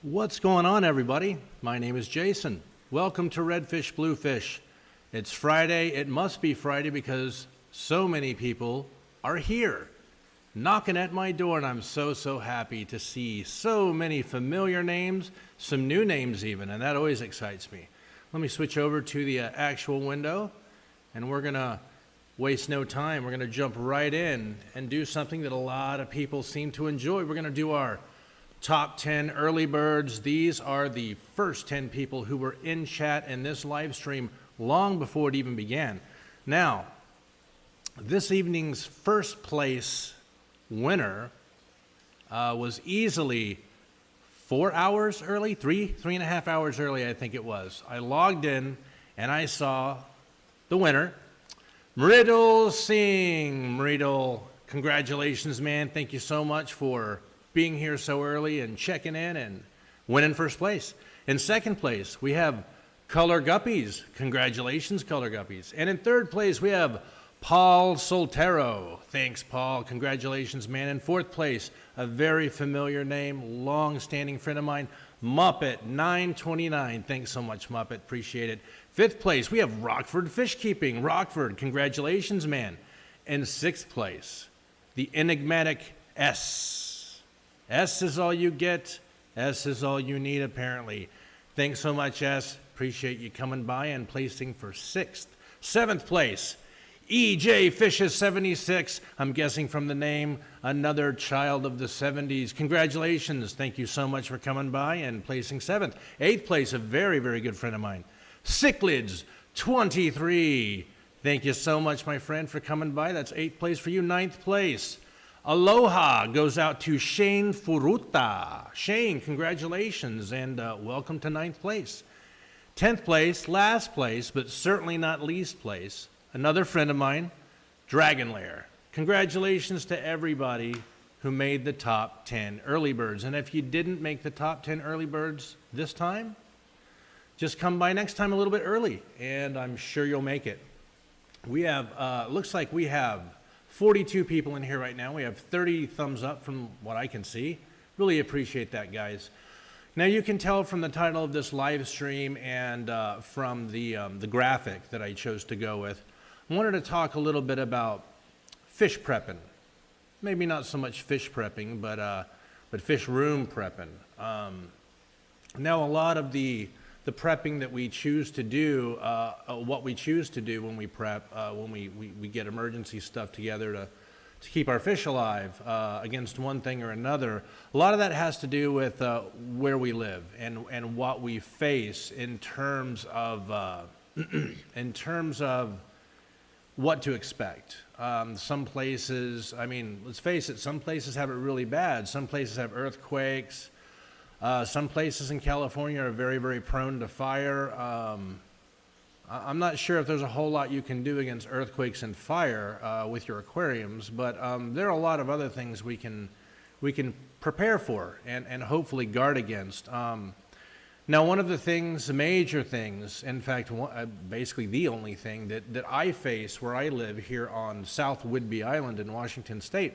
What's going on, everybody? My name is Jason. Welcome to Redfish Bluefish. It's Friday. It must be Friday because so many people are here knocking at my door, and I'm so happy to see so many familiar names, some new names even, and that always excites me. Let me switch over to the actual window, and we're gonna waste no time. We're gonna jump right in and do something that a lot of people seem to enjoy. We're gonna do our top 10 early birds. These are the first 10 people who were in chat in this live stream long before it even began. Now, this evening's first place winner was easily 4 hours early, three and a half hours early, I think it was. I logged in and I saw the winner, Mridul Singh. Mridul, congratulations, man. Thank you so much for being here so early and checking in and winning first place. In second place, we have Color Guppies. Congratulations, Color Guppies. And in third place, we have Paul Soltero. Thanks, Paul. Congratulations, man. In fourth place, a very familiar name, long-standing friend of mine, Muppet 929. Thanks so much, Muppet. Appreciate it. Fifth place, we have Rockford Fish Keeping. Rockford, congratulations, man. In sixth place, the enigmatic S. S is all you get. S is all you need, apparently. Thanks so much, S. Appreciate you coming by and placing for sixth. Seventh place, EJ Fishes 76. I'm guessing from the name, another child of the 70s. Congratulations. Thank you so much for coming by and placing seventh. Eighth place, a very good friend of mine, Cichlids 23. Thank you so much, my friend, for coming by. That's eighth place for you. Ninth place, Aloha goes out to Shane Furuta. Shane, congratulations, and welcome to ninth place. 10th place, last place, but certainly not least place, another friend of mine, Dragon Lair. Congratulations to everybody who made the top 10 early birds. And if you didn't make the top 10 early birds this time, just come by next time a little bit early, and I'm sure you'll make it. We have, looks like we have 42 people in here right now. We have 30 thumbs up from what I can see. Really appreciate that, guys. Now you can tell from the title of this live stream and from the graphic that I chose to go with, I wanted to talk a little bit about fish prepping. Maybe not so much fish prepping, but fish room prepping. Now a lot of the prepping that we choose to do, what we choose to do when we prep, when we get emergency stuff together to keep our fish alive against one thing or another, a lot of that has to do with where we live and what we face in terms of what to expect. Some places, I mean, let's face it, some places have it really bad. Some places have earthquakes. Some places in California are very prone to fire. I'm not sure if there's a whole lot you can do against earthquakes and fire with your aquariums, but there are a lot of other things we can prepare for and hopefully guard against. Now, one of the things, the major things, in fact, basically the only thing that I face where I live here on South Whidbey Island in Washington State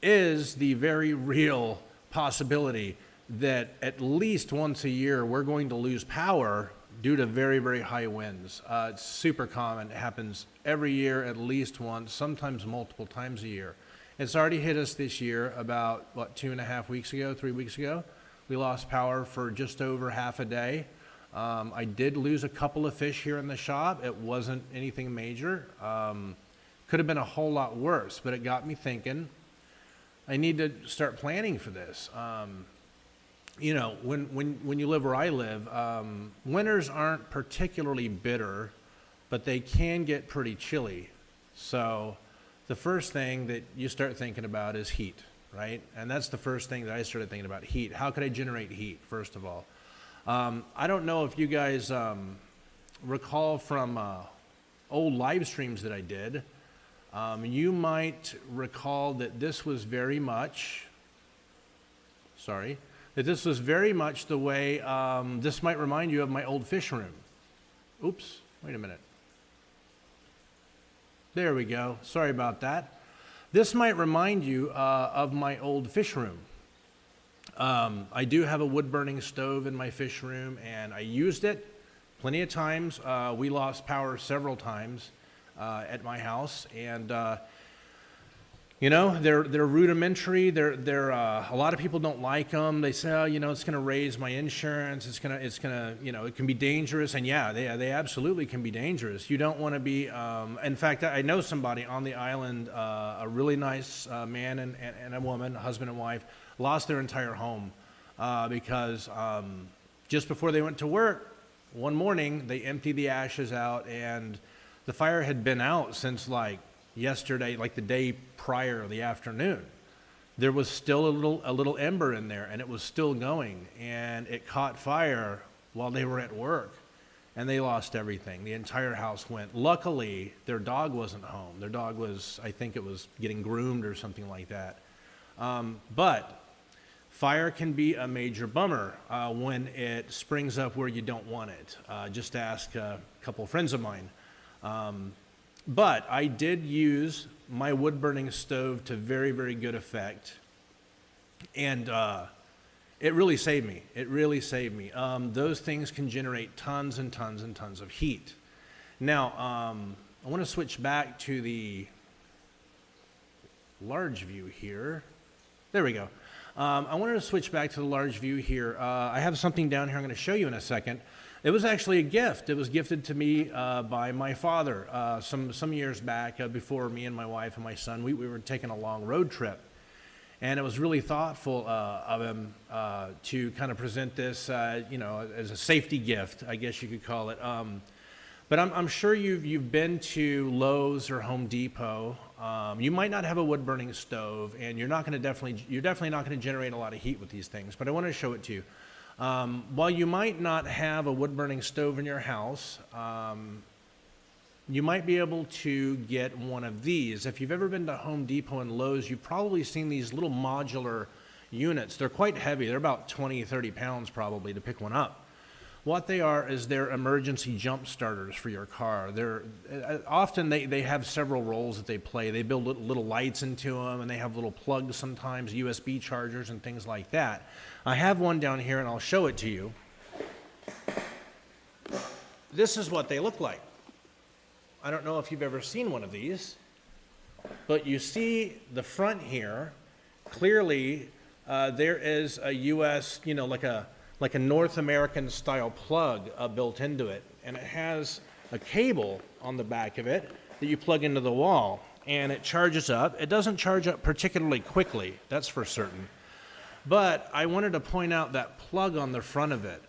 is the very real possibility that at least once a year we're going to lose power due to very high winds. It's super common. It happens every year at least once, sometimes multiple times a year. It's already hit us this year about, what, 2.5 weeks ago, 3 weeks ago. We lost power for just over half a day. I did lose a couple of fish here in the shop. It wasn't anything major. Could have been a whole lot worse, but it got me thinking, I need to start planning for this. You know, when you live where I live, winters aren't particularly bitter, but they can get pretty chilly. So the first thing that you start thinking about is heat, right? And that's the first thing that I started thinking about, heat. How could I generate heat, first of all? I don't know if you guys recall from old live streams that I did. You might recall that this was very much, that this was very much the way, this might remind you of my old fish room. Oops, wait a minute. There we go, sorry about that. This might remind you of my old fish room. I do have a wood-burning stove in my fish room, and I used it plenty of times. We lost power several times at my house, and you know, they're rudimentary. They're a lot of people don't like them. They say, oh, you know, it's going to raise my insurance. It's gonna, you know, it can be dangerous. And yeah, they absolutely can be dangerous. You don't want to be. In fact, I know somebody on the island, a really nice man and a woman, husband and wife, lost their entire home because just before they went to work one morning, they emptied the ashes out, and the fire had been out since like yesterday, like the day prior, the afternoon. There was still a little ember in there, and it was still going, and it caught fire while they were at work, and they lost everything. The entire house went. Luckily, their dog wasn't home. Their dog was, I think it was getting groomed or something like that. But fire can be a major bummer when it springs up where you don't want it. Just ask a couple of friends of mine. But I did use my wood-burning stove to very, very good effect, and it really saved me. It really saved me. Those things can generate tons and tons and tons of heat. Now, I want to switch back to the large view here. There we go. I wanted to switch back to the large view here. I have something down here I'm going to show you in a second. It was actually a gift. It was gifted to me by my father some years back before me and my wife and my son, we were taking a long road trip. And it was really thoughtful of him to kind of present this, you know, as a safety gift, I guess you could call it. But I'm sure you've been to Lowe's or Home Depot. You might not have a wood-burning stove, and you're definitely not going to generate a lot of heat with these things. But I want to show it to you. While you might not have a wood-burning stove in your house, you might be able to get one of these. If you've ever been to Home Depot and Lowe's, you've probably seen these little modular units. They're quite heavy. They're about 20, 30 pounds probably to pick one up. What they are is they're emergency jump starters for your car. They're often they have several roles that they play. They build little lights into them, and they have little plugs sometimes, USB chargers and things like that. I have one down here, and I'll show it to you. This is what they look like. I don't know if you've ever seen one of these, but you see the front here. Clearly, there is a US, you know, like a North American style plug built into it, and it has a cable on the back of it that you plug into the wall, and it charges up. It doesn't charge up particularly quickly, that's for certain. But I wanted to point out that plug on the front of it.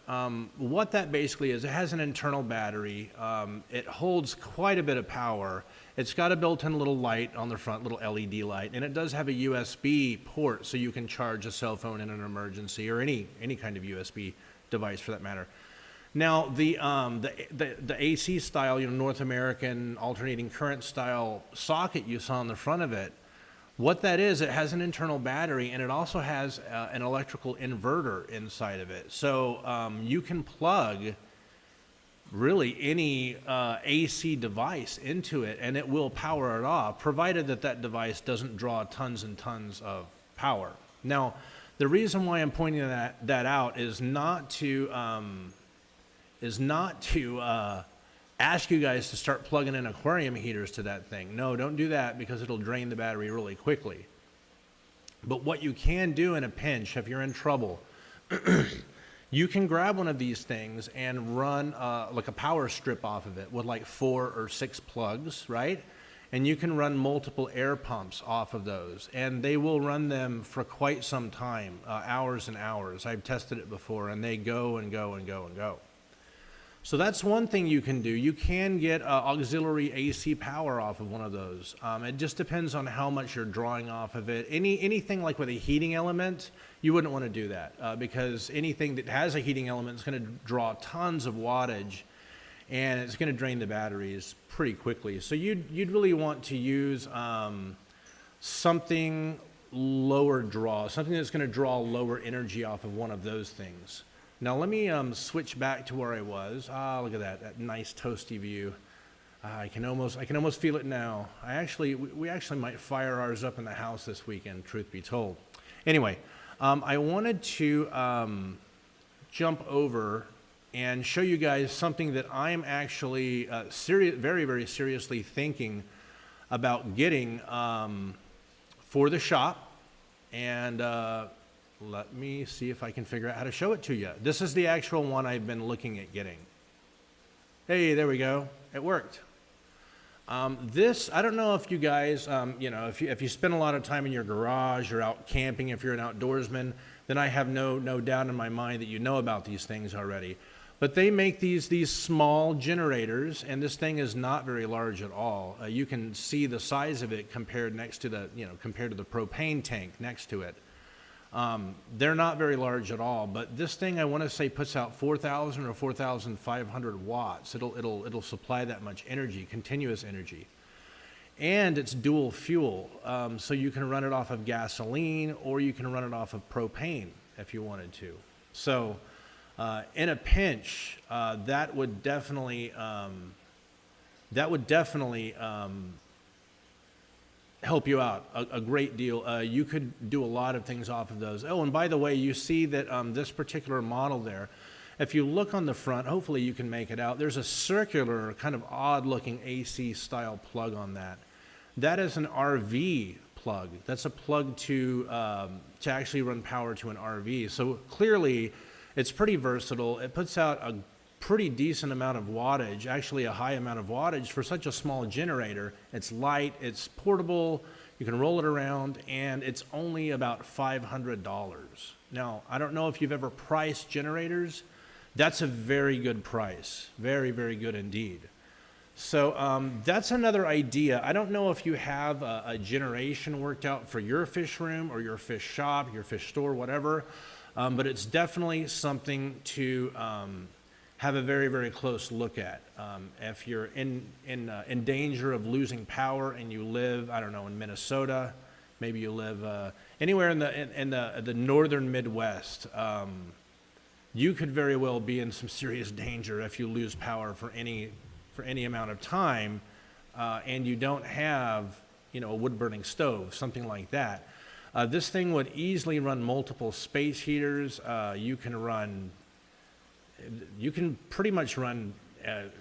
What that basically is, it has an internal battery. It holds quite a bit of power. It's got a built-in little light on the front, little LED light, and it does have a USB port so you can charge a cell phone in an emergency, or any kind of USB device for that matter. Now, the AC style, you know, North American alternating current style socket you saw on the front of it, what that is, it has an internal battery, and it also has an electrical inverter inside of it. So you can plug really any AC device into it, and it will power it off, provided that device doesn't draw tons and tons of power. Now, the reason why I'm pointing that out is not to ask you guys to start plugging in aquarium heaters to that thing. No, don't do that, because it'll drain the battery really quickly. But what you can do in a pinch, if you're in trouble, you can grab one of these things and run like a power strip off of it with like 4 or 6 plugs, right? And you can run multiple air pumps off of those, and they will run them for quite some time, hours and hours. I've tested it before, and they go and go and go and go. So that's one thing you can do. You can get auxiliary AC power off of one of those. It just depends on how much you're drawing off of it. Anything like with a heating element, you wouldn't want to do that because anything that has a heating element is going to draw tons of wattage, and it's going to drain the batteries pretty quickly. So you'd really want to use something lower draw, something that's going to draw lower energy off of one of those things. Now let me switch back to where I was. Look at that nice toasty view. I can almost feel it now. We actually might fire ours up in the house this weekend, truth be told. Anyway, I wanted to jump over and show you guys something that I'm actually very, very seriously thinking about getting for the shop. And let me see if I can figure out how to show it to you. This is the actual one I've been looking at getting. Hey, there we go. It worked. This, I don't know if you guys, if you spend a lot of time in your garage or out camping, if you're an outdoorsman, then I have no doubt in my mind that you know about these things already. But they make these small generators, and this thing is not very large at all. You can see the size of it compared to the propane tank next to it. They're not very large at all, but this thing I want to say puts out 4,000 or 4,500 watts. It'll supply that much energy, continuous energy. And it's dual fuel, so you can run it off of gasoline or you can run it off of propane if you wanted to. So in a pinch, that would definitely help you out a great deal. You could do a lot of things off of those. Oh, and by the way, you see that this particular model there, if you look on the front, hopefully you can make it out, there's a circular, kind of odd-looking AC style plug on that. That is an RV plug. That's a plug to actually run power to an RV. So clearly, it's pretty versatile. It puts out a pretty decent amount of wattage, actually a high amount of wattage for such a small generator. It's light, it's portable, you can roll it around, and it's only about $500. Now, I don't know if you've ever priced generators. That's a very good price, very, very good indeed. So that's another idea. I don't know if you have a generation worked out for your fish room or your fish shop, your fish store, whatever, but it's definitely something to have a very, very close look at. If you're in danger of losing power and you live, I don't know, in Minnesota, maybe you live anywhere in the northern Midwest, you could very well be in some serious danger if you lose power for any amount of time, and you don't have, a wood-burning stove, something like that. This thing would easily run multiple space heaters. You can pretty much run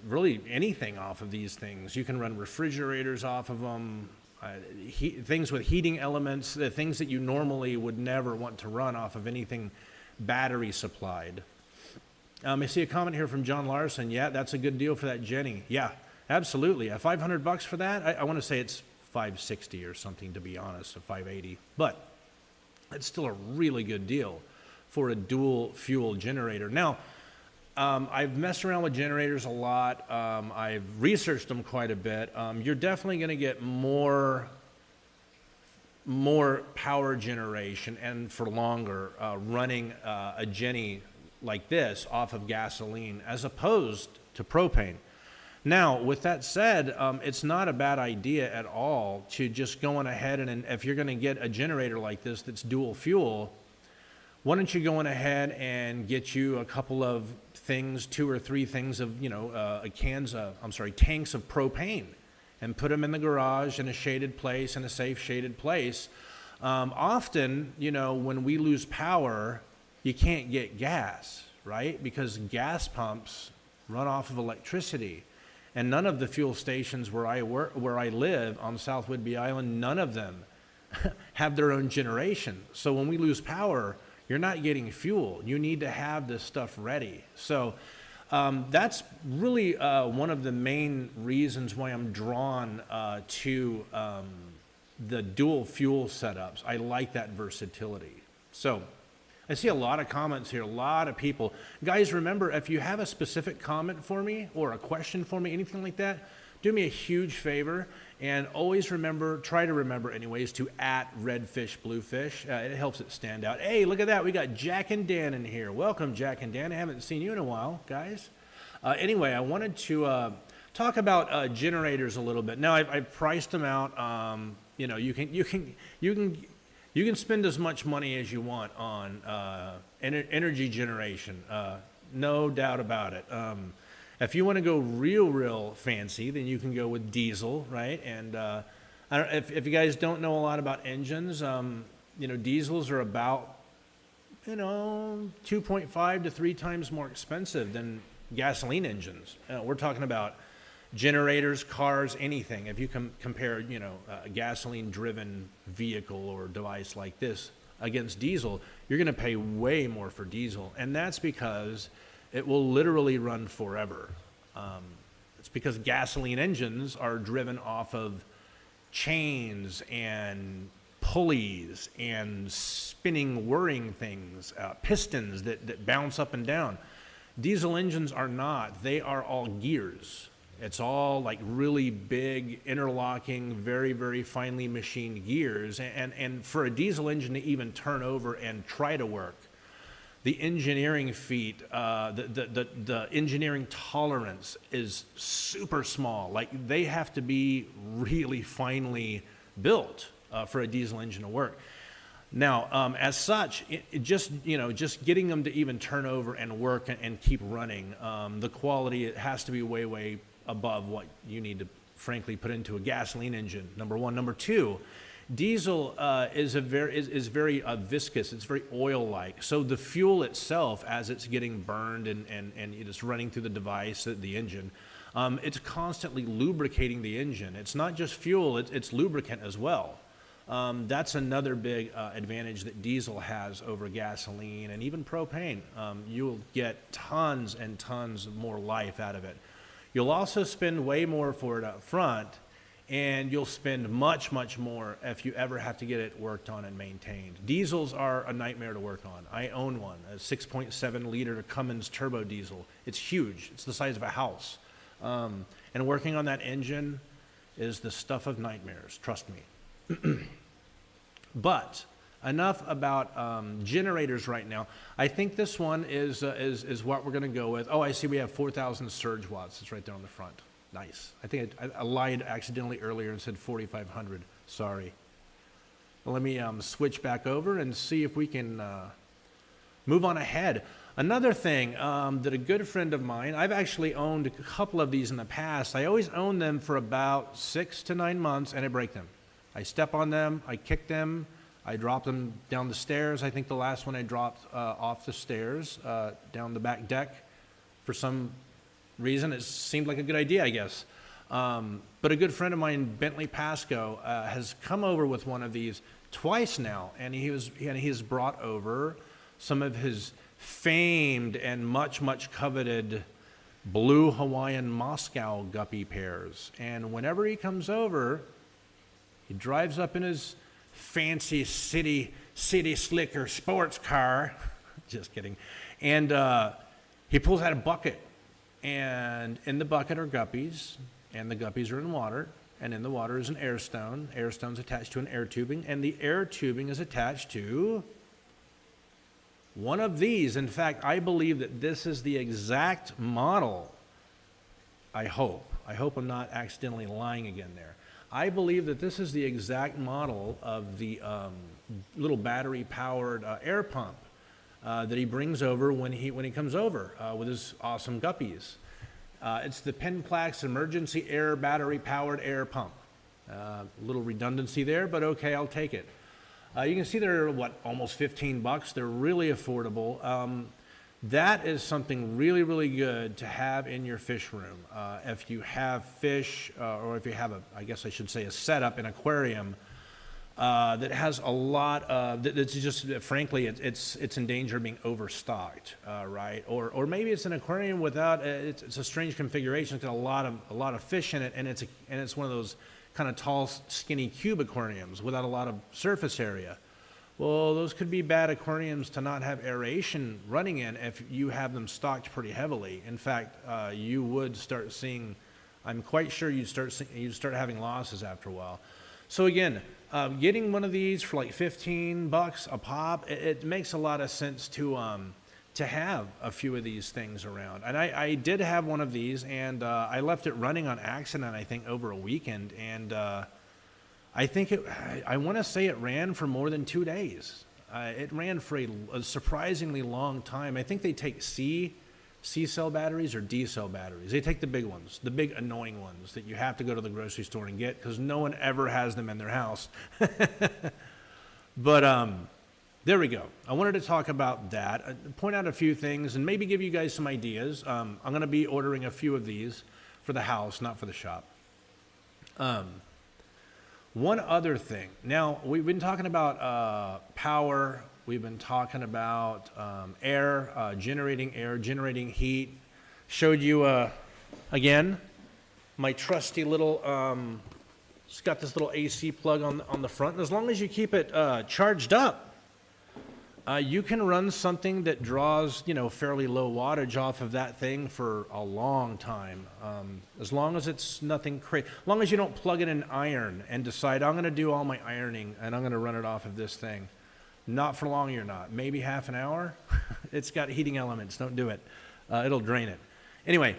really anything off of these things. You can run refrigerators off of them, things with heating elements, the things that you normally would never want to run off of anything battery supplied. I see a comment here from John Larson. Yeah, that's a good deal for that Jenny. Yeah, absolutely. $500 for that? I want to say it's $560 or something, to be honest, or $580. But it's still a really good deal for a dual fuel generator. Now, I've messed around with generators a lot. I've researched them quite a bit. You're definitely going to get more power generation and for longer running a Jenny like this off of gasoline as opposed to propane. Now, with that said, it's not a bad idea at all to just go on ahead and if you're going to get a generator like this that's dual fuel, why don't you go on ahead and get you a couple of things, 2 or 3 things of, tanks of propane, and put them in the garage in a shaded place, in a safe shaded place. Often, when we lose power, you can't get gas, right? Because gas pumps run off of electricity. And none of the fuel stations where I live on South Whidbey Island, none of them have their own generation. So when we lose power, you're not getting fuel. You need to have this stuff ready. So that's really one of the main reasons why I'm drawn to the dual fuel setups. I like that versatility. So I see a lot of comments here, a lot of people. Guys, remember, if you have a specific comment for me or a question for me, anything like that, do me a huge favor and always remember, try to remember anyways, to @redfishbluefish. It helps it stand out. Hey, look at that. We got Jack and Dan in here. Welcome, Jack and Dan. I haven't seen you in a while, guys. Anyway, I wanted to talk about generators a little bit. Now, I've priced them out. You can spend as much money as you want on energy generation, no doubt about it. If you want to go real fancy, then you can go with diesel, right? And if you guys don't know a lot about engines, diesels are about 2.5 to 3 times more expensive than gasoline engines. We're talking about generators, cars, anything. If you compare, a gasoline-driven vehicle or device like this against diesel, you're going to pay way more for diesel, and that's because it will literally run forever. It's because gasoline engines are driven off of chains and pulleys and spinning whirring things, pistons that bounce up and down. Diesel engines are not. They are all gears. It's all like really big, interlocking, very, very finely machined gears. And for a diesel engine to even turn over and try to work, the engineering feat, the engineering tolerance is super small. Like, they have to be really finely built for a diesel engine to work. Now, as such, just getting them to even turn over and work and keep running, the quality, it has to be way, way above what you need to, frankly, put into a gasoline engine. Number one. Number two, diesel is very viscous. It's very oil-like. So the fuel itself, as it's getting burned and it's running through the device, the engine, it's constantly lubricating the engine. It's not just fuel; it's lubricant as well. That's another big advantage that diesel has over gasoline and even propane. You'll get tons and tons more life out of it. You'll also spend way more for it up front, and you'll spend much, much more if you ever have to get it worked on and maintained. Diesels are a nightmare to work on. I own one, a 6.7 liter Cummins turbo diesel. It's huge. It's the size of a house. And working on that engine is the stuff of nightmares, trust me. But enough about generators right now. I think this one is what we're going to go with. Oh, I see we have 4,000 surge watts. It's right there on the front. Nice. I think I lied accidentally earlier and said 4,500. Sorry. Well, let me switch back over and see if we can move on ahead. Another thing that a good friend of mine, I've actually owned a couple of these in the past. I always own them for about 6 to 9 months, and I break them. I step on them, I kick them, I drop them down the stairs. I think the last one I dropped off the stairs down the back deck. For some reason, it seemed like a good idea, I guess. But a good friend of mine, Bentley Pasco, has come over with one of these twice now, and he has brought over some of his famed and much, much coveted blue Hawaiian Moscow guppy pairs. And whenever he comes over, he drives up in his fancy city slicker sports car. Just kidding. And he pulls out a bucket. And in the bucket are guppies. And the guppies are in water. And in the water is an air stone. Air stone's attached to an air tubing. And the air tubing is attached to one of these. In fact, I believe that this is the exact model. I hope. I hope I'm not accidentally lying again there. I believe that this is the exact model of the little battery-powered air pump that he brings over when he comes over with his awesome guppies. It's the Penplax Emergency Air Battery-Powered Air Pump. A little redundancy there, but okay, I'll take it. You can see they're, almost $15. They're really affordable. That is something really, really good to have in your fish room. If you have fish, or if you have I guess I should say a setup, an aquarium, that has a lot of, that's just, frankly, it's in danger of being overstocked, right? Or maybe it's an aquarium without, it's a strange configuration. It's got a lot of fish in it, and it's one of those kind of tall, skinny cube aquariums without a lot of surface area. Well, those could be bad aquariums to not have aeration running in if you have them stocked pretty heavily. In fact, you would start seeing, I'm quite sure you'd start having losses after a while. So again, getting one of these for like $15 a pop, it makes a lot of sense to have a few of these things around. And I did have one of these, and I left it running on accident, I think, over a weekend, and I think I want to say it ran for more than 2 days. It ran for a surprisingly long time. I think they take C cell batteries or D cell batteries. They take the big ones, the big annoying ones that you have to go to the grocery store and get because no one ever has them in their house. But There we go. I wanted to talk about that, point out a few things, and maybe give you guys some ideas. I'm going to be ordering a few of these for the house, not for the shop. One other thing. Now, we've been talking about power. We've been talking about air, generating heat. Showed you, again, my trusty little, it's got this little AC plug on the front. And as long as you keep it charged up, you can run something that draws, fairly low wattage off of that thing for a long time. As long as it's nothing crazy. As long as you don't plug in an iron and decide, I'm going to do all my ironing and I'm going to run it off of this thing. Not for long, you're not. Maybe half an hour. It's got heating elements. Don't do it. It'll drain it. Anyway,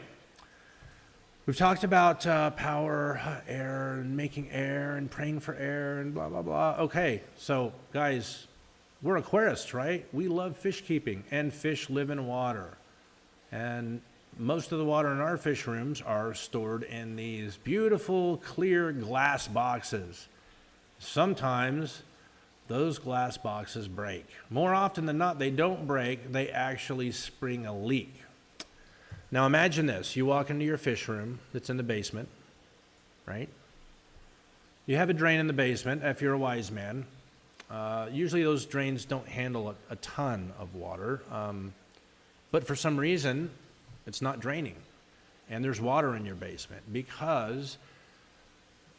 we've talked about power, air, and making air, and praying for air, and blah, blah, blah. Okay, so guys, we're aquarists, right? We love fish keeping, and fish live in water. And most of the water in our fish rooms are stored in these beautiful, clear glass boxes. Sometimes those glass boxes break. More often than not, they don't break, they actually spring a leak. Now imagine this, you walk into your fish room that's in the basement, right? You have a drain in the basement, if you're a wise man. Usually those drains don't handle a ton of water, but for some reason, it's not draining. And there's water in your basement because,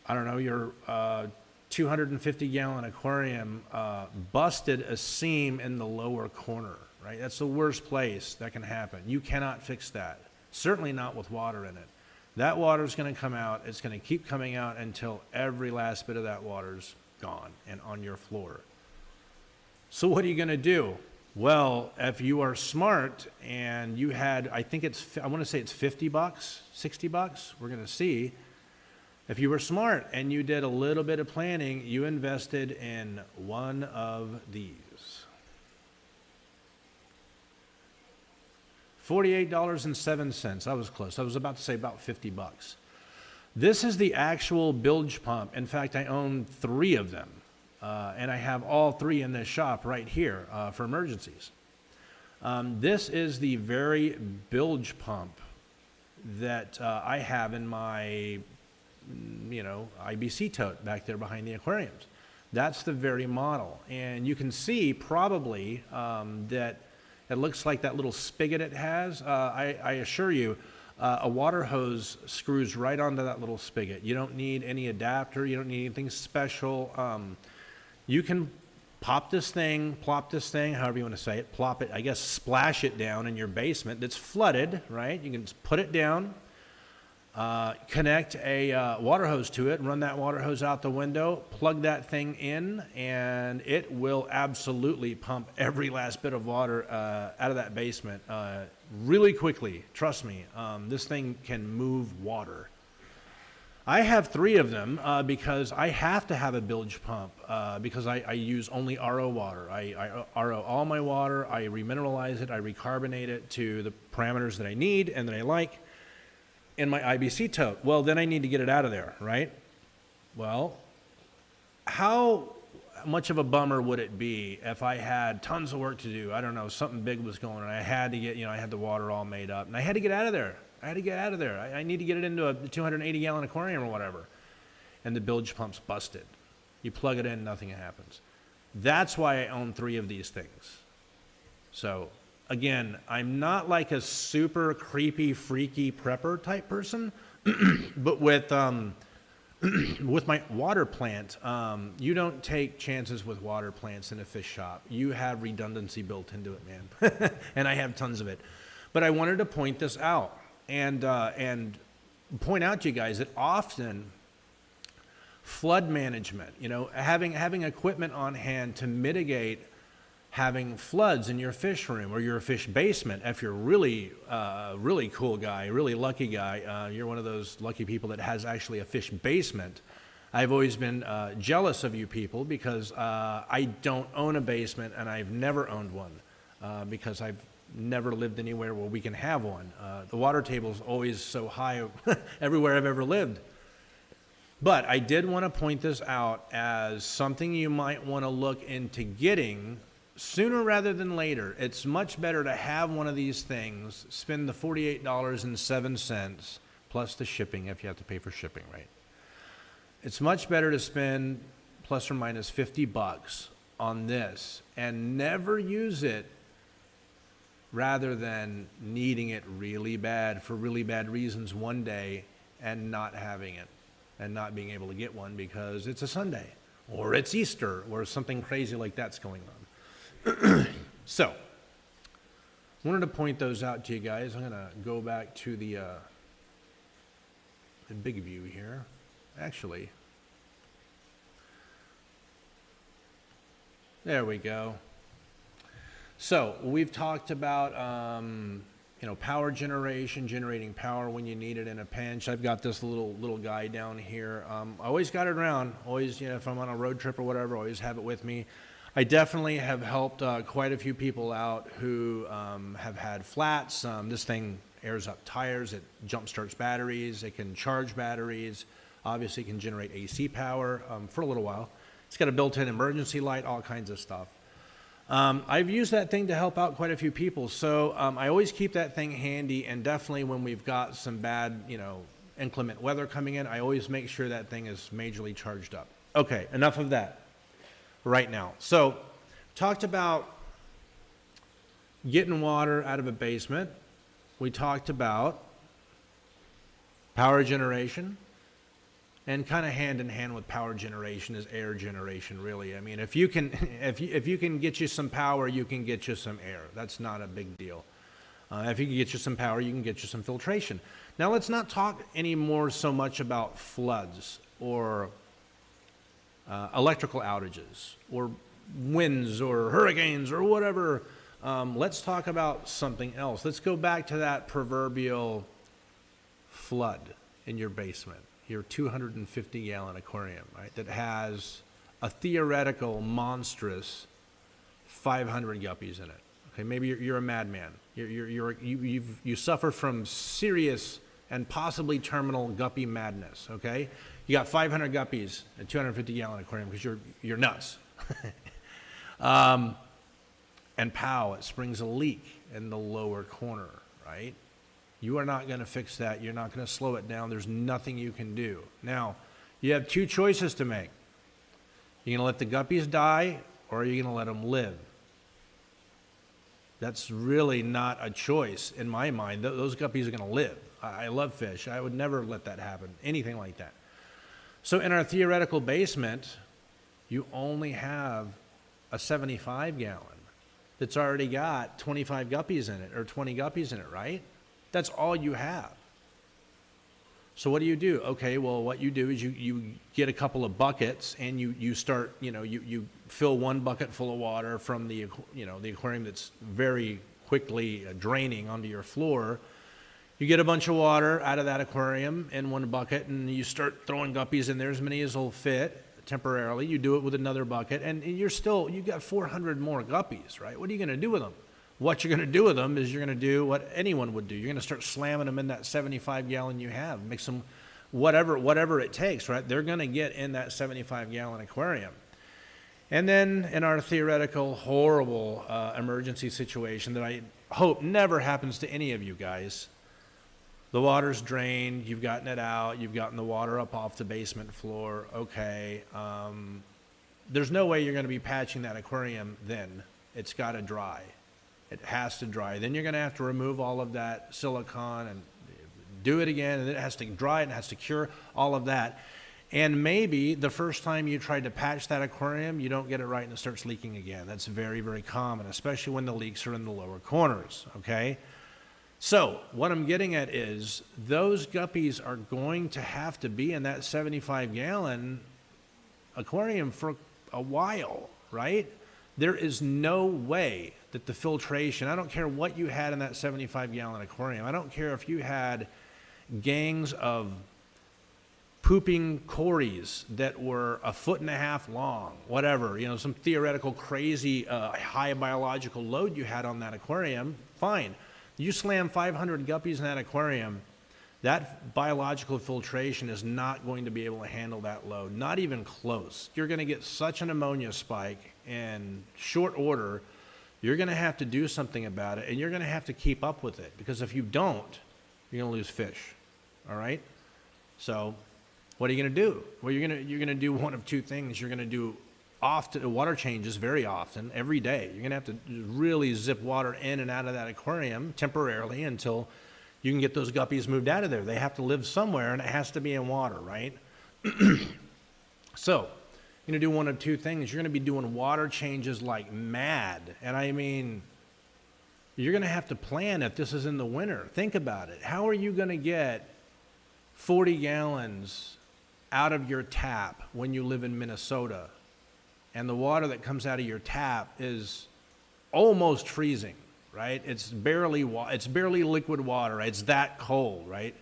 I don't know, your 250-gallon aquarium busted a seam in the lower corner, right? That's the worst place that can happen. You cannot fix that, certainly not with water in it. That water is going to come out. It's going to keep coming out until every last bit of that water's gone and on your floor. So what are you going to do? Well, if you are smart and you had, I want to say it's $50, $60, we're going to see. If you were smart and you did a little bit of planning, you invested in one of these. $48.07. I was close. I was about to say about $50. This is the actual bilge pump. In fact, I own 3 of them. And I have all 3 in this shop right here for emergencies. This is the very bilge pump that I have in my, IBC tote back there behind the aquariums. That's the very model. And you can see probably that it looks like that little spigot it has. I assure you, a water hose screws right onto that little spigot. You don't need any adapter. You don't need anything special. You can plop this thing, however you want to say it, plop it, I guess splash it down in your basement that's flooded, right? You can just put it down, connect a water hose to it, run that water hose out the window, plug that thing in, and it will absolutely pump every last bit of water out of that basement really quickly. Trust me, this thing can move water. I have 3 of them because I have to have a bilge pump because I use only RO water. I RO all my water, I remineralize it, I recarbonate it to the parameters that I need and that I like in my IBC tote. Well, then I need to get it out of there, right? Well, how much of a bummer would it be if I had tons of work to do? I don't know, something big was going on. I had to get, I had the water all made up and I had to get out of there. I need to get it into a 280-gallon aquarium or whatever. And the bilge pump's busted. You plug it in, nothing happens. That's why I own 3 of these things. So, again, I'm not like a super creepy, freaky prepper type person, but with my water plant, you don't take chances with water plants in a fish shop. You have redundancy built into it, man. And I have tons of it. But I wanted to point this out. And point out to you guys that often flood management, having equipment on hand to mitigate having floods in your fish room or your fish basement. If you're really cool guy, really lucky guy, you're one of those lucky people that has actually a fish basement. I've always been jealous of you people because I don't own a basement and I've never owned one because I've never lived anywhere where we can have one. The water table's always so high everywhere I've ever lived. But I did want to point this out as something you might want to look into getting sooner rather than later, it's much better to have one of these things, spend the $48.07 plus the shipping if you have to pay for shipping, right? It's much better to spend plus or minus 50 bucks on this and never use it rather than needing it really bad for really bad reasons one day and not having it and not being able to get one because it's a Sunday or it's Easter or something crazy like that's going on. So, wanted to point those out to you guys. I'm going to go back to the big view here. Actually, there we go. So, we've talked about, power generation, generating power when you need it in a pinch. I've got this little guy down here. I always got it around. Always, if I'm on a road trip or whatever, I always have it with me. I definitely have helped quite a few people out who have had flats. This thing airs up tires, it jump starts batteries, it can charge batteries, obviously it can generate AC power for a little while. It's got a built-in emergency light, all kinds of stuff. I've used that thing to help out quite a few people, so I always keep that thing handy, and definitely when we've got some bad, inclement weather coming in, I always make sure that thing is majorly charged up. Okay, enough of that right now. So, talked about getting water out of a basement. We talked about power generation, and kind of hand in hand with power generation is air generation, really. I mean, if you can get you some power, you can get you some air. That's not a big deal. If you can get you some power, you can get you some filtration. Now, let's not talk anymore so much about floods or electrical outages or winds or hurricanes or whatever. Let's talk about something else. Let's go back to that proverbial flood in your basement, your 250-gallon aquarium, right, that has a theoretical monstrous 500 guppies in it. Okay, maybe you're a madman. You suffer from serious and possibly terminal guppy madness. Okay, you got 500 guppies in a 250-gallon aquarium because you're nuts. And pow, it springs a leak in the lower corner, right? You are not going to fix that. You're not going to slow it down. There's nothing you can do. Now, you have two choices to make. You're going to let the guppies die, or are you going to let them live? That's really not a choice in my mind. Those guppies are going to live. I love fish. I would never let that happen, anything like that. So in our theoretical basement, you only have a 75-gallon that's already got 25 guppies in it, or 20 guppies in it, right? That's all you have. So what do you do? Okay, well, what you do is you get a couple of buckets and you start, you fill one bucket full of water from the aquarium that's very quickly draining onto your floor. You get a bunch of water out of that aquarium in one bucket and you start throwing guppies in there, as many as will fit temporarily. You do it with another bucket and you got 400 more guppies, right? What are you going to do with them? What you're going to do with them is you're going to do what anyone would do. You're going to start slamming them in that 75-gallon you have. Mix them whatever it takes, right? They're going to get in that 75-gallon aquarium. And then in our theoretical, horrible emergency situation that I hope never happens to any of you guys, the water's drained, you've gotten it out, you've gotten the water up off the basement floor, okay. There's no way you're going to be patching that aquarium then. It's got to dry. It has to dry. Then you're going to have to remove all of that silicone and do it again, and then it has to dry and it has to cure all of that. And maybe the first time you tried to patch that aquarium, you don't get it right and it starts leaking again. That's very, very common, especially when the leaks are in the lower corners, okay? So what I'm getting at is those guppies are going to have to be in that 75-gallon aquarium for a while, right? There is no way that the filtration, I don't care what you had in that 75-gallon aquarium. I don't care if you had gangs of pooping cories that were 1.5 feet long, whatever, some theoretical crazy high biological load you had on that aquarium, fine. You slam 500 guppies in that aquarium, that biological filtration is not going to be able to handle that load, not even close. You're going to get such an ammonia spike in short order, you're going to have to do something about it, and you're going to have to keep up with it, because if you don't, you're going to lose fish. All right? So what are you going to do? Well, you're going to do one of two things. You're going to do often water changes very often, every day. You're going to have to really zip water in and out of that aquarium temporarily until you can get those guppies moved out of there. They have to live somewhere, and it has to be in water, right? So you're going to do one of two things. You're going to be doing water changes like mad. And I mean, you're going to have to plan if this is in the winter. Think about it. How are you going to get 40 gallons out of your tap when you live in Minnesota, and the water that comes out of your tap is almost freezing, right? It's barely liquid water. It's that cold, right?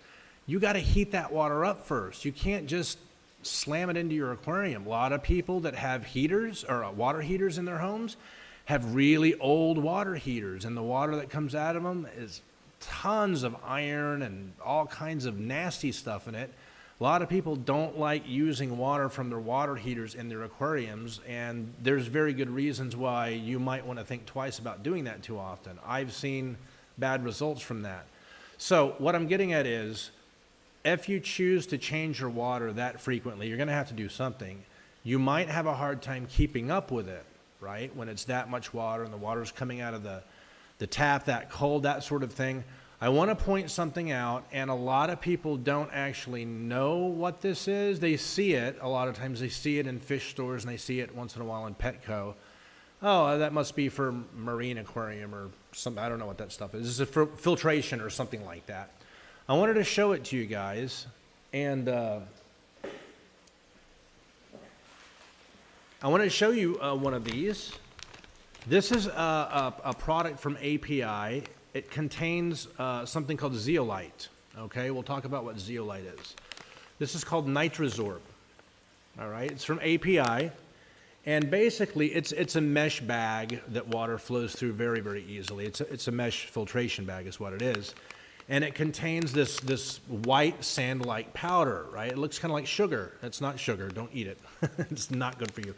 You got to heat that water up first. You can't just slam it into your aquarium. A lot of people that have heaters or water heaters in their homes have really old water heaters, and the water that comes out of them is tons of iron and all kinds of nasty stuff in it. A lot of people don't like using water from their water heaters in their aquariums, and there's very good reasons why you might want to think twice about doing that too often. I've seen bad results from that. So what I'm getting at is, if you choose to change your water that frequently, you're going to have to do something. You might have a hard time keeping up with it, right? When it's that much water and the water's coming out of the tap that cold, that sort of thing. I want to point something out, and a lot of people don't actually know what this is. They see it. A lot of times they see it in fish stores, and they see it once in a while in Petco. Oh, that must be for marine aquarium or something. I don't know what that stuff is. This is for filtration or something like that. I wanted to show it to you guys, and I want to show you one of these. This is a product from API. It contains something called zeolite. Okay, we'll talk about what zeolite is. This is called Nitrosorb. All right, it's from API, and basically it's a mesh bag that water flows through very, very easily. It's a mesh filtration bag is what it is. And it contains this white sand-like powder, right? It looks kind of like sugar. It's not sugar. Don't eat it. It's not good for you.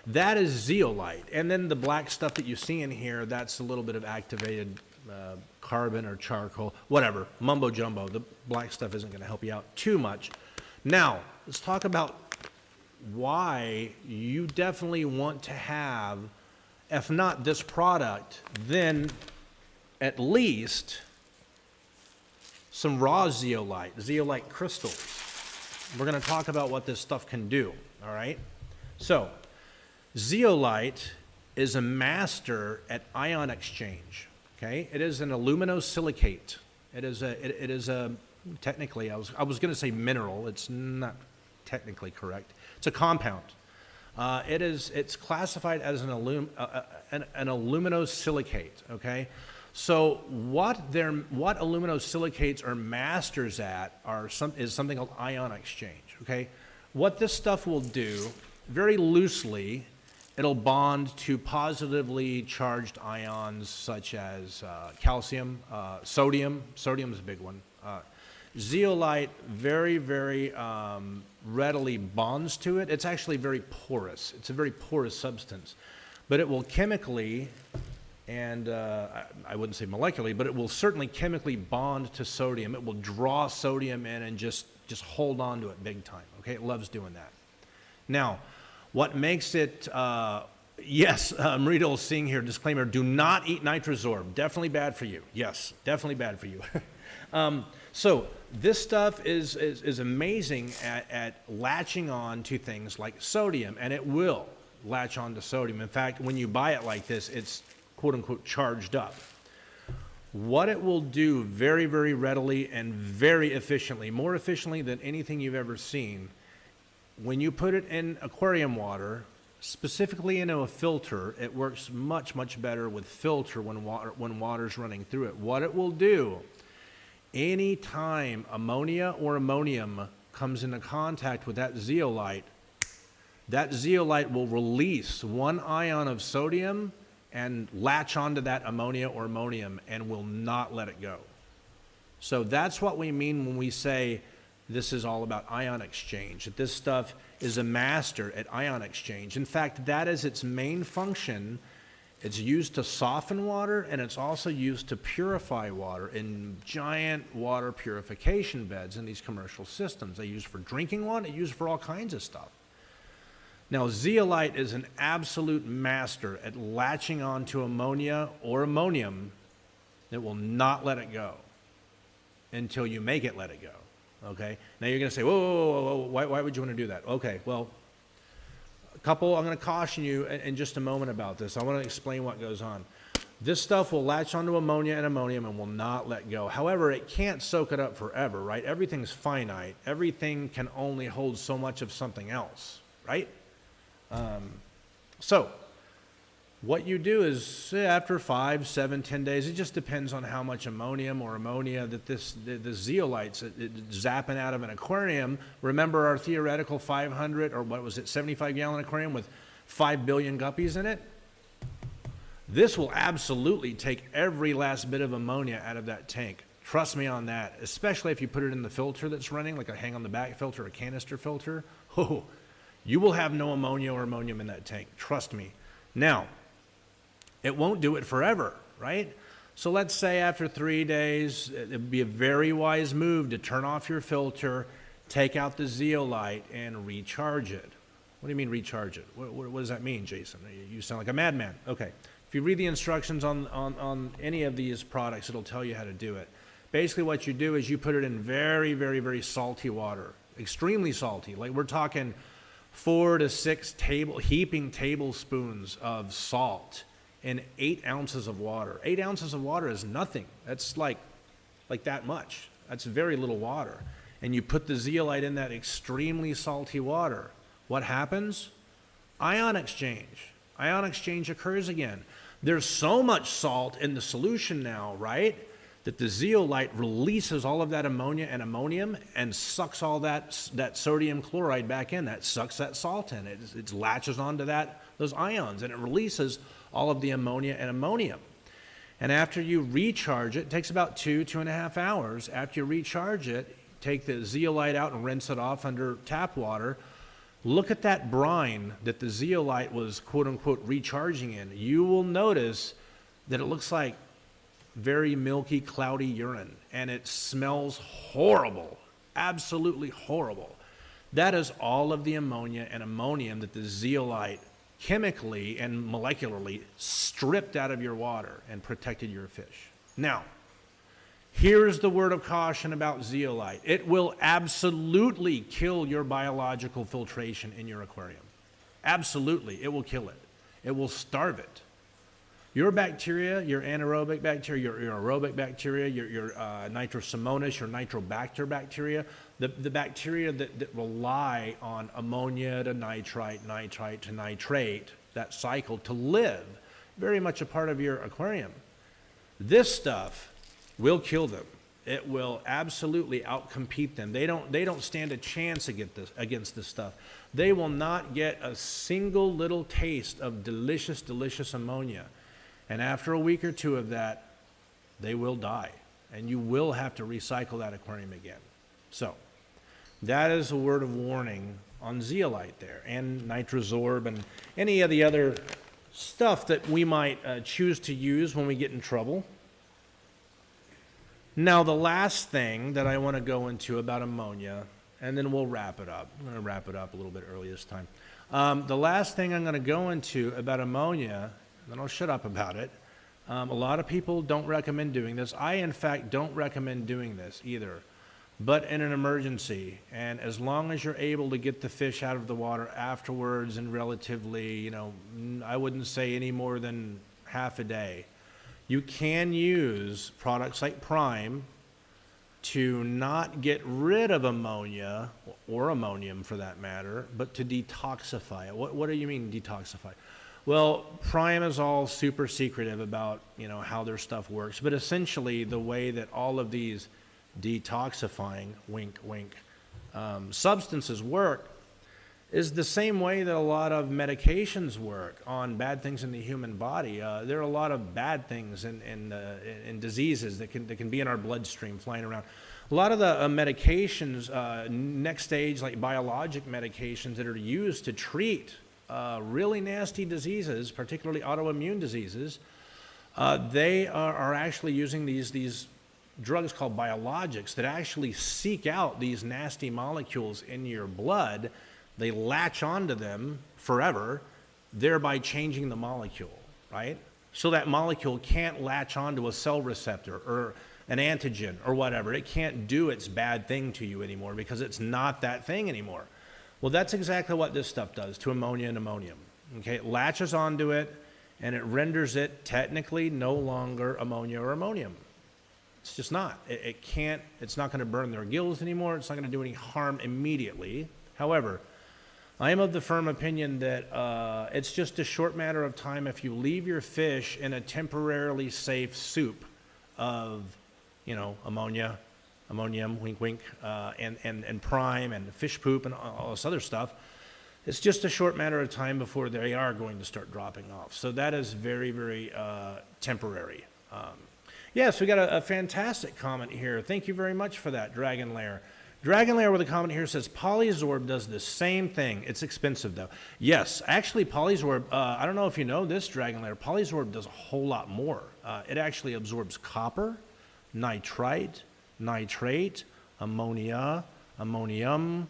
That is zeolite. And then the black stuff that you see in here, that's a little bit of activated carbon or charcoal, whatever, mumbo jumbo. The black stuff isn't going to help you out too much. Now, let's talk about why you definitely want to have, if not this product, then at least some raw zeolite crystals. We're going to talk about what this stuff can do, all right? So, zeolite is a master at ion exchange, okay? It is an aluminosilicate. It is a technically, I was going to say mineral. It's not technically correct. It's a compound. It's classified as an aluminosilicate, okay? So what aluminosilicates are masters at is something called ion exchange, okay? What this stuff will do, very loosely, it'll bond to positively charged ions such as calcium, sodium. Sodium is a big one. Zeolite very, very readily bonds to it. It's actually very porous. It's a very porous substance. But it will chemically, and I wouldn't say molecularly, but it will certainly chemically bond to sodium. It will draw sodium in and just hold on to it big time, okay? It loves doing that. Now, what makes it, yes, Marito's seeing here, disclaimer, do not eat Nitrosorb. Definitely bad for you. Yes, definitely bad for you. So this stuff is amazing at latching on to things like sodium, and it will latch on to sodium. In fact, when you buy it like this, it's quote-unquote charged up. What it will do very, very readily and very efficiently, more efficiently than anything you've ever seen, when you put it in aquarium water, specifically into a filter, it works much, much better with filter when water's running through it. What it will do, anytime ammonia or ammonium comes into contact with that zeolite will release one ion of sodium and latch onto that ammonia or ammonium and will not let it go. So that's what we mean when we say this is all about ion exchange. That this stuff is a master at ion exchange. In fact, that is its main function. It's used to soften water, and it's also used to purify water in giant water purification beds in these commercial systems. They use for drinking water, they use for all kinds of stuff. Now, zeolite is an absolute master at latching onto ammonia or ammonium that will not let it go until you make it let it go, okay? Now, you're going to say, whoa, why would you want to do that? Okay, well, I'm going to caution you in just a moment about this. I want to explain what goes on. This stuff will latch onto ammonia and ammonium and will not let go. However, it can't soak it up forever, right? Everything's finite. Everything can only hold so much of something else, right? So what you do is after 5, 7, 10 days, it just depends on how much ammonium or ammonia that the zeolites zapping out of an aquarium. Remember our theoretical 500 or what was it, 75-gallon aquarium with 5 billion guppies in it? This will absolutely take every last bit of ammonia out of that tank. Trust me on that, especially if you put it in the filter that's running, like a hang-on-the-back filter, a canister filter. Oh, you will have no ammonia or ammonium in that tank. Trust me. Now, it won't do it forever, right? So let's say after 3 days, it would be a very wise move to turn off your filter, take out the zeolite, and recharge it. What do you mean recharge it? What does that mean, Jason? You sound like a madman. Okay. If you read the instructions on any of these products, it'll tell you how to do it. Basically what you do is you put it in very, very, very salty water, extremely salty. Like we're talking 4 to 6 heaping tablespoons of salt in 8 ounces of water. 8 ounces of water is nothing. That's like that much. That's very little water. And you put the zeolite in that extremely salty water. What happens? Ion exchange. Ion exchange occurs again. There's so much salt in the solution now, right, that the zeolite releases all of that ammonia and ammonium and sucks all that sodium chloride back in. That sucks that salt in. It latches onto those ions, and it releases all of the ammonia and ammonium. And after you recharge it takes about 2.5 hours. After you recharge it, take the zeolite out and rinse it off under tap water. Look at that brine that the zeolite was quote-unquote recharging in. You will notice that it looks like very milky, cloudy urine, and it smells horrible, absolutely horrible. That is all of the ammonia and ammonium that the zeolite chemically and molecularly stripped out of your water and protected your fish. Now, here's the word of caution about zeolite. It will absolutely kill your biological filtration in your aquarium. Absolutely, it will kill it. It will starve it. Your bacteria, your anaerobic bacteria, your aerobic bacteria, your nitrosomonas, your nitrobacter bacteria, the bacteria that rely on ammonia to nitrite, nitrite to nitrate, that cycle to live, very much a part of your aquarium. This stuff will kill them. It will absolutely outcompete them. They don't stand a chance against this stuff. They will not get a single little taste of delicious, delicious ammonia. And after a week or 2 of that, they will die. And you will have to recycle that aquarium again. So that is a word of warning on zeolite there, and nitrosorb and any of the other stuff that we might choose to use when we get in trouble. Now, the last thing that I want to go into about ammonia, and then we'll wrap it up. I'm going to wrap it up a little bit early this time. The last thing I'm going to go into about ammonia, then I'll shut up about it. A lot of people don't recommend doing this. I, in fact, don't recommend doing this either. But in an emergency, and as long as you're able to get the fish out of the water afterwards and relatively, I wouldn't say any more than half a day, you can use products like Prime to not get rid of ammonia, or ammonium for that matter, but to detoxify it. What do you mean detoxify? Well, Prime is all super secretive about, how their stuff works, but essentially the way that all of these detoxifying, wink, wink, substances work is the same way that a lot of medications work on bad things in the human body. There are a lot of bad things in diseases that can be in our bloodstream flying around. A lot of the medications, next stage, like biologic medications that are used to treat really nasty diseases, particularly autoimmune diseases, they are actually using these drugs called biologics that actually seek out these nasty molecules in your blood. They latch onto them forever, thereby changing the molecule, right? So that molecule can't latch onto a cell receptor or an antigen or whatever. It can't do its bad thing to you anymore because it's not that thing anymore. Well, that's exactly what this stuff does to ammonia and ammonium. Okay, it latches onto it and it renders it technically no longer ammonia or ammonium. It's just not. It can't, it's not going to burn their gills anymore. It's not going to do any harm immediately. However, I am of the firm opinion that it's just a short matter of time if you leave your fish in a temporarily safe soup of, you know, ammonia, ammonium, wink, wink, and prime and fish poop and all this other stuff. It's just a short matter of time before they are going to start dropping off. So that is very, very temporary. Yes, we got a fantastic comment here. Thank you very much for that, Dragon Lair. Dragon Lair with a comment here says, Polysorb does the same thing. It's expensive, though. Yes, actually, Polysorb, I don't know if you know this, Dragon Lair, Polysorb does a whole lot more. It actually absorbs copper, nitrite, nitrate, ammonia, ammonium,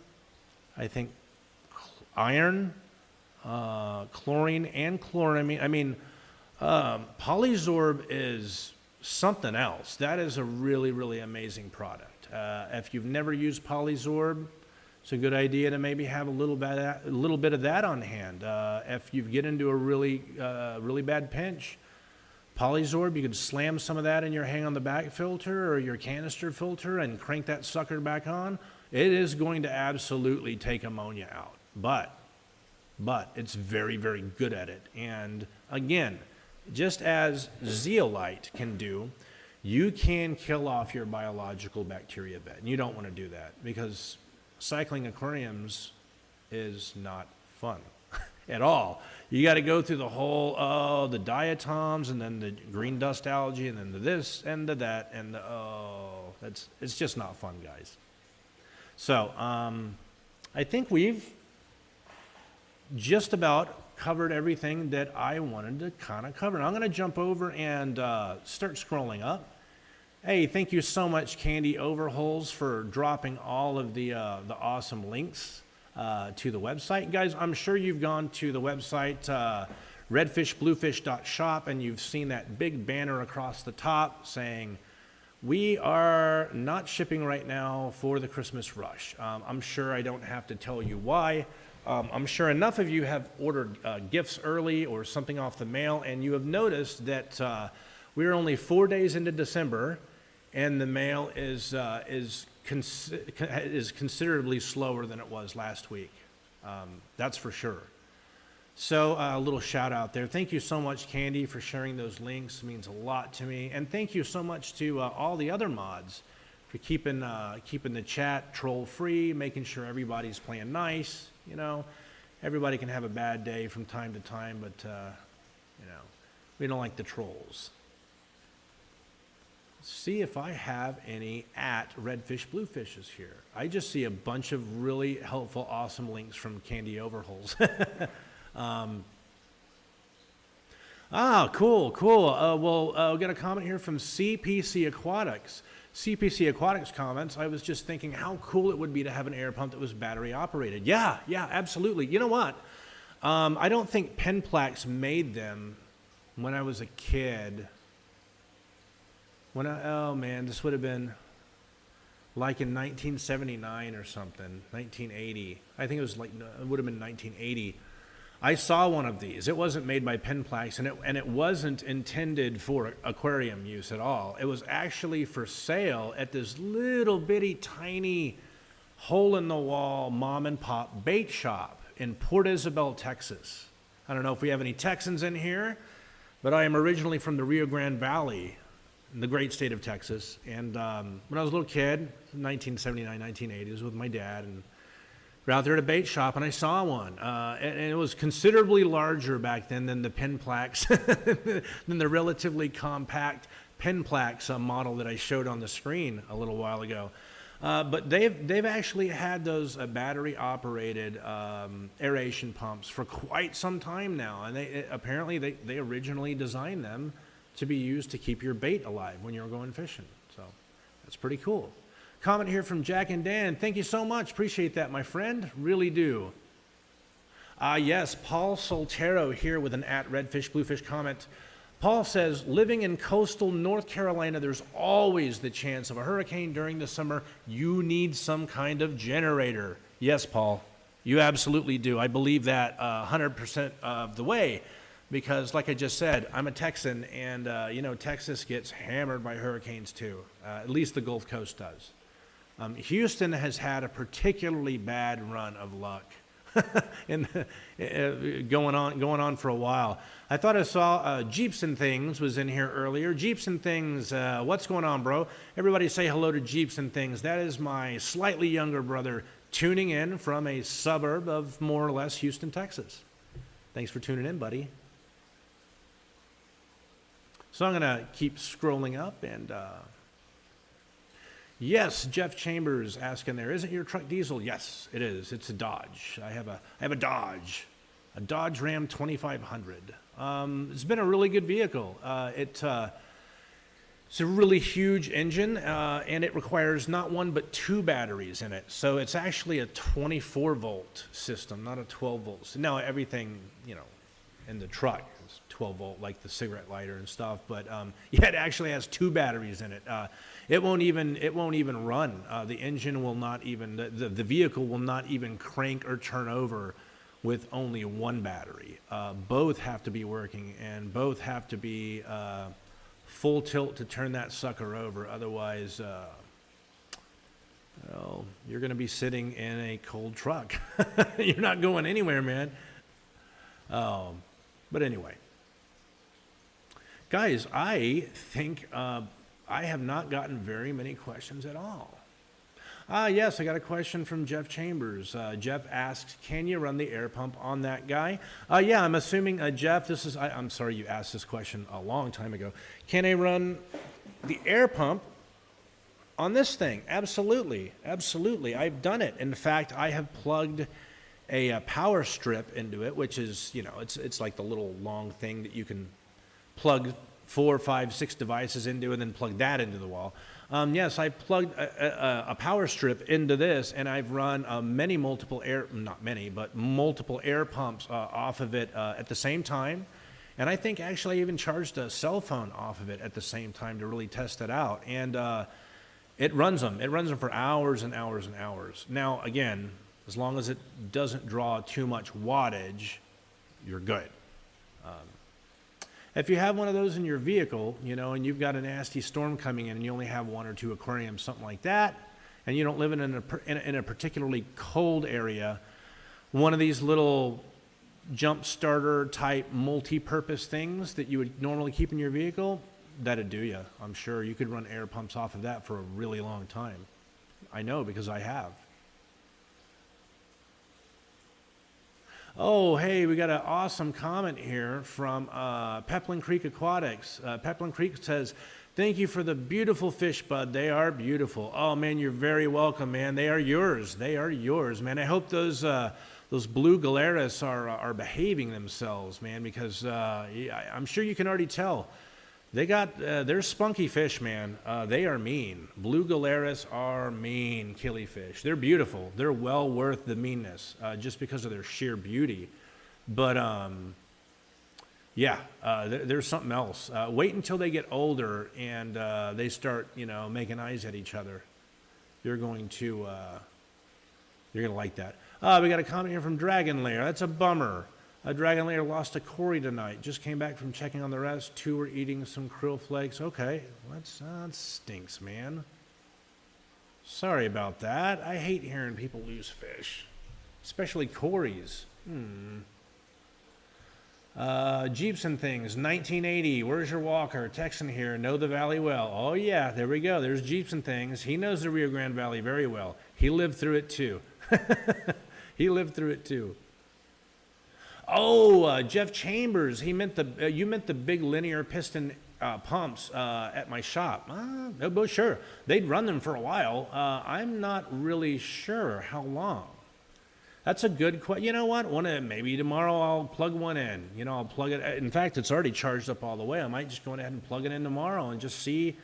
I think iron, chlorine, and chloramine. I mean, Polysorb is something else. That is a really, really amazing product. If you've never used Polysorb, it's a good idea to maybe have a little bit of that on hand. If you get into a really bad pinch, Polysorb, you could slam some of that in your hang on the back filter or your canister filter and crank that sucker back on. It is going to absolutely take ammonia out, but it's very, very good at it. And again, just as zeolite can do, you can kill off your biological bacteria bed. And you don't want to do that because cycling aquariums is not fun at all. You got to go through the whole, the diatoms and then the green dust algae and then the this and the that and the, it's just not fun, guys. So I think we've just about covered everything that I wanted to kind of cover. Now I'm going to jump over and start scrolling up. Hey, thank you so much, Candy Overholes, for dropping all of the awesome links to the website. Guys, I'm sure you've gone to the website, redfishbluefish.shop, and you've seen that big banner across the top saying, we are not shipping right now for the Christmas rush. I'm sure I don't have to tell you why. I'm sure enough of you have ordered gifts early or something off the mail, and you have noticed that we're only 4 days into December, and the mail is considerably slower than it was last week. That's for sure. So a little shout out there. Thank you so much, Candy, for sharing those links. It means a lot to me. And thank you so much to all the other mods for keeping the chat troll-free, making sure everybody's playing nice. You know, everybody can have a bad day from time to time, but, you know, we don't like the trolls. Let's see if I have any at Redfish Bluefishes here. I just see a bunch of really helpful, awesome links from Candy Overholes. Cool. We got a comment here from CPC Aquatics. CPC Aquatics comments, I was just thinking how cool it would be to have an air pump that was battery operated. Yeah, absolutely. You know what? I don't think Penplax made them when I was a kid. Oh man, this would have been like in 1979 or something, 1980. I think it was like, it would have been 1980. I saw one of these. It wasn't made by Penplax, and it wasn't intended for aquarium use at all. It was actually for sale at this little bitty tiny hole-in-the-wall mom-and-pop bait shop in Port Isabel, Texas. I don't know if we have any Texans in here, but I am originally from the Rio Grande Valley, in the great state of Texas. And when I was a little kid, 1979, 1980, I was with my dad, and We're out there at a bait shop, and I saw one, and it was considerably larger back then than the Pinplax, than the relatively compact Pinplax model that I showed on the screen a little while ago. But they've actually had those battery-operated aeration pumps for quite some time now, and apparently they originally designed them to be used to keep your bait alive when you're going fishing. So that's pretty cool. Comment here from Jack and Dan. Thank you so much. Appreciate that, my friend. Really do. Yes, Paul Soltero here with an @redfish_bluefish comment. Paul says, living in coastal North Carolina, there's always the chance of a hurricane during the summer. You need some kind of generator. Yes, Paul, you absolutely do. I believe that 100% of the way, because like I just said, I'm a Texan, and you know, Texas gets hammered by hurricanes too. At least the Gulf Coast does. Houston has had a particularly bad run of luck. Going on for a while. I thought I saw Jeeps and Things was in here earlier. Jeeps and Things, what's going on, bro? Everybody say hello to Jeeps and Things. That is my slightly younger brother tuning in from a suburb of more or less Houston, Texas. Thanks for tuning in, buddy. So I'm going to keep scrolling up, and yes, Jeff Chambers asking there, isn't your truck diesel? Yes, it is. It's a Dodge. I have a Dodge Ram 2500. It's been a really good vehicle. It's a really huge engine, and it requires not one but two batteries in it. So it's actually a 24-volt system, not a 12-volt. So now everything, you know, in the truck is 12-volt, like the cigarette lighter and stuff. But yeah, it actually has two batteries in it. It won't even run. The engine will not even, the vehicle will not even crank or turn over with only one battery. Both have to be working, and both have to be full tilt to turn that sucker over. Otherwise, well, you're going to be sitting in a cold truck. You're not going anywhere, man. But anyway, guys, I think I have not gotten very many questions at all. Yes, I got a question from Jeff Chambers. Jeff asks, can you run the air pump on that guy? Yeah, I'm assuming, Jeff, I'm sorry you asked this question a long time ago. Can I run the air pump on this thing? Absolutely, absolutely. I've done it. In fact, I have plugged a power strip into it, which is, you know, it's like the little long thing that you can plug 4, 5, 6 devices into and then plug that into the wall. Yes, I plugged a power strip into this, and I've run multiple air pumps off of it at the same time. And I think actually I even charged a cell phone off of it at the same time to really test it out. And it runs them. It runs them for hours and hours and hours. Now, again, as long as it doesn't draw too much wattage, you're good. If you have one of those in your vehicle, you know, and you've got a nasty storm coming in and you only have 1 or 2 aquariums, something like that, and you don't live in a particularly cold area, one of these little jump starter type multi-purpose things that you would normally keep in your vehicle, that'd do you. I'm sure you could run air pumps off of that for a really long time. I know, because I have. Oh, hey, we got an awesome comment here from Peplin Creek Aquatics. Peplin Creek says, thank you for the beautiful fish, bud. They are beautiful. Oh, man, you're very welcome, man. They are yours. They are yours, man. I hope those blue galeras are behaving themselves, man, because I'm sure you can already tell. They're spunky fish, man. They are mean. Blue galeras are mean killifish. They're beautiful. They're well worth the meanness, just because of their sheer beauty. But yeah, there's something else. Wait until they get older and they start, you know, making eyes at each other. You're going to like that. We got a comment here from Dragon Lair. That's a bummer. Dragon Lair lost a Cory tonight. Just came back from checking on the rest. 2 were eating some krill flakes. Okay, that stinks, man. Sorry about that. I hate hearing people lose fish, especially Corys. Jeeps and Things, 1980. Where's your walker? Texan here. Know the valley well. Oh yeah, there we go. There's Jeeps and Things. He knows the Rio Grande Valley very well. He lived through it too. He lived through it too. Oh, Jeff Chambers. He meant you meant the big linear piston pumps at my shop. Oh, sure. They'd run them for a while. I'm not really sure how long. That's a good question. You know what? Maybe tomorrow I'll plug one in. You know, I'll plug it. In fact, it's already charged up all the way. I might just go ahead and plug it in tomorrow and just see. It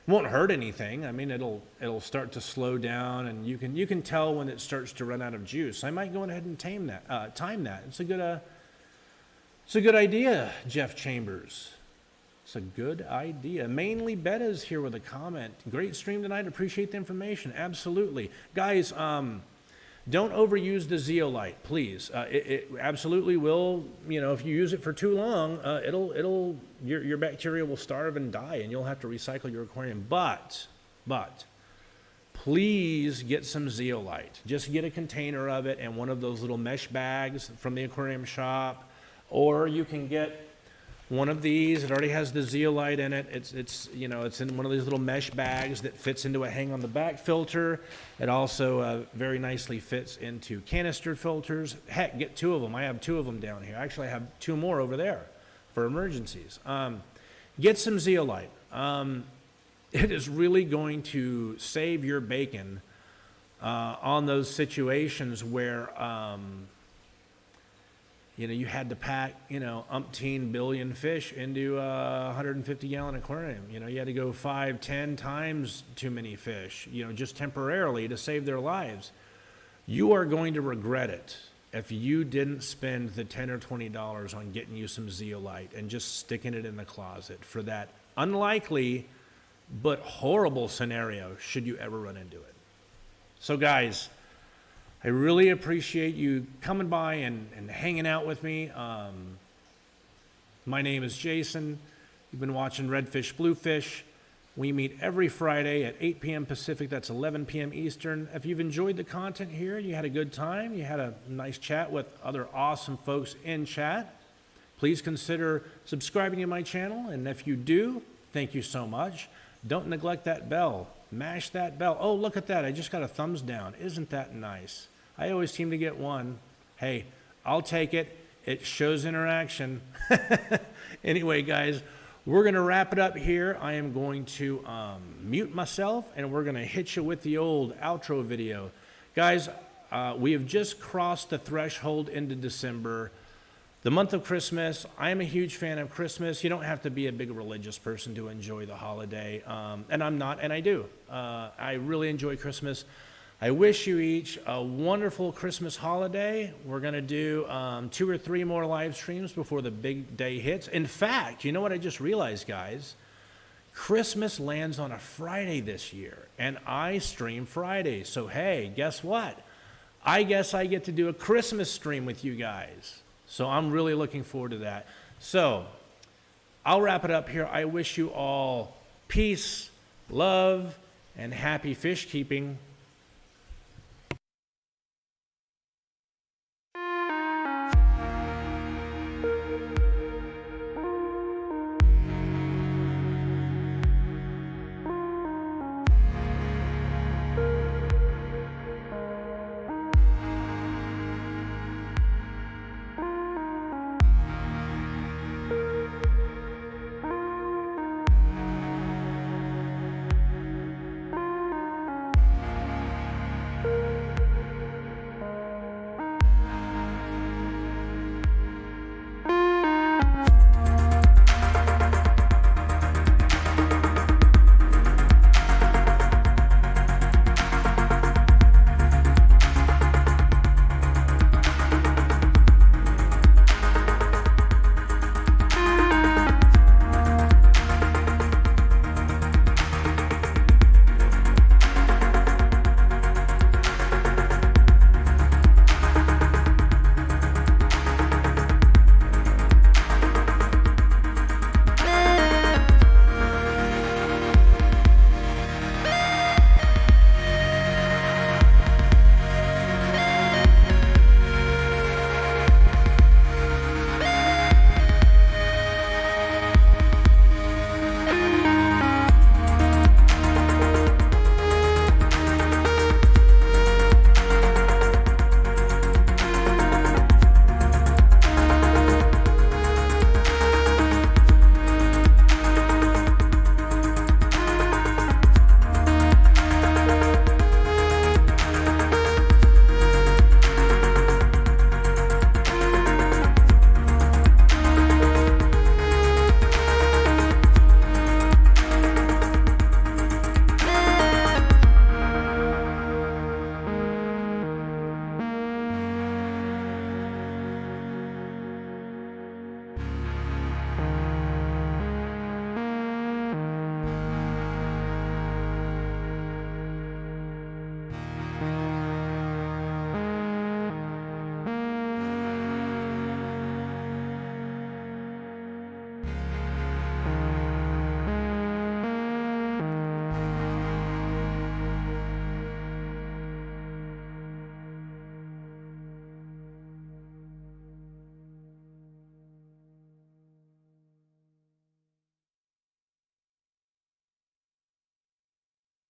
won't hurt anything. I mean, it'll start to slow down, and you can tell when it starts to run out of juice. I might go ahead and time that. It's a good idea, Jeff Chambers. It's a good idea. Mainly Betta's here with a comment. Great stream tonight. Appreciate the information. Absolutely, guys. Don't overuse the zeolite, please. It absolutely will. You know, if you use it for too long, your bacteria will starve and die, and you'll have to recycle your aquarium. But please get some zeolite. Just get a container of it and one of those little mesh bags from the aquarium shop, or you can get one of these. It already has the zeolite in it. It's in one of these little mesh bags that fits into a hang on the back filter. It also very nicely fits into canister filters. Heck, get 2 of them. I have 2 of them down here. Actually, I have 2 more over there for emergencies. Get some zeolite. It is really going to save your bacon on those situations where you had to pack, umpteen billion fish into a 150-gallon aquarium. You had to go 5, 10 times too many fish, just temporarily to save their lives. You are going to regret it if you didn't spend the $10 or $20 on getting you some zeolite and just sticking it in the closet for that unlikely but horrible scenario should you ever run into it. So guys, I really appreciate you coming by and hanging out with me. My name is Jason. You've been watching Redfish Bluefish. We meet every Friday at 8 p.m. Pacific. That's 11 p.m. Eastern. If you've enjoyed the content here, you had a good time, you had a nice chat with other awesome folks in chat, please consider subscribing to my channel. And if you do, thank you so much. Don't neglect that bell. Mash that bell. Oh, look at that. I just got a thumbs down. Isn't that nice? I always seem to get one. Hey, I'll take it. It shows interaction. Anyway, guys, we're going to wrap it up here. I am going to mute myself, and we're going to hit you with the old outro video. Guys, we have just crossed the threshold into December. The month of Christmas. I am a huge fan of Christmas. You don't have to be a big religious person to enjoy the holiday. And I'm not, and I do. I really enjoy Christmas. I wish you each a wonderful Christmas holiday. We're going to do 2 or 3 more live streams before the big day hits. In fact, you know what I just realized, guys? Christmas lands on a Friday this year, and I stream Fridays. So, hey, guess what? I guess I get to do a Christmas stream with you guys. So I'm really looking forward to that. So I'll wrap it up here. I wish you all peace, love, and happy fish keeping.